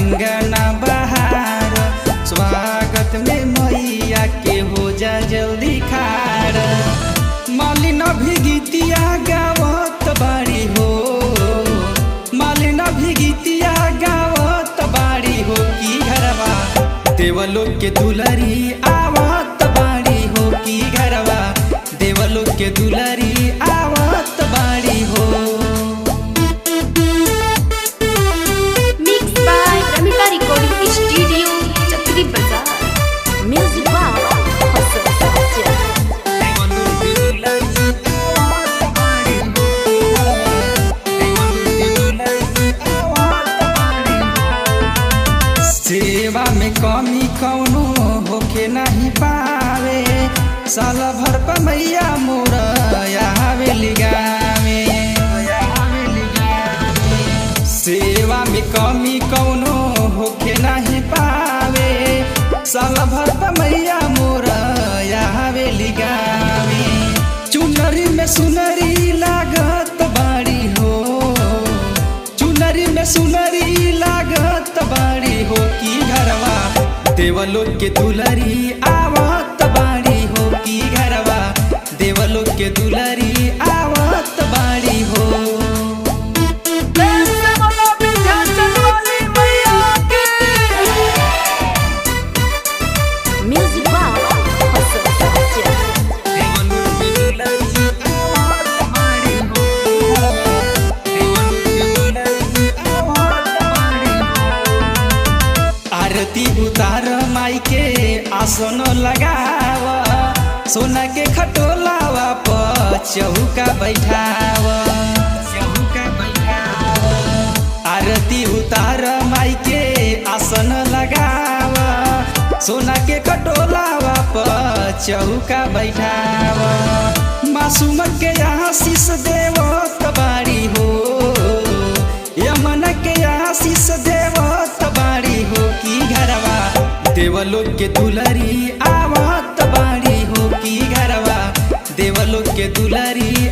अंगना बहार, स्वागत में मैया के हो जा जल्दी खार। मालिन भी गीतिया गावत बाड़ी हो, मालिन भी गीतिया गावत बाड़ी हो कि घरवा देवलोक के दुलरी आवत बाड़ी हो कि घरवा देवलोक के दुलरी आवत बाड़ी हो। Mixed by Ramita Recording Studio, Chakri Bazaar. Music by Hasan Sajjad. सेवा में कमी कौनो होके नहीं पावे, साल भर पर मैया मोर आवेली गावे। सेवा में कमी कौनो होके नहीं पावे, साल भर पर मैया मोर आवेली गावे। चुनरी में सुनरी लागत बाड़ी हो, चुनरी में सुनरी लागत बाड़ी हो कि घरवा देवलोक के दुलरी आवत बाड़ी हो कि घरवा देवलोक के दुलरी आवत बाड़ी हो। Music by Hasan Sajjad. आरती उतार माई के आसन लगाव, सोना के खटोलावा पर चौका बैठाव। आरती उतार माई के आसन लगाव, सोना के खटोलावा पर चौका बैठाव। मासूम के आशीष देवत बाड़ी हो, यमन के आशीष देवत बाड़ी हो कि घरवा देवलोक के दुलरी आवत बाड़ी हो कि घरवा देवलोक के दुलरी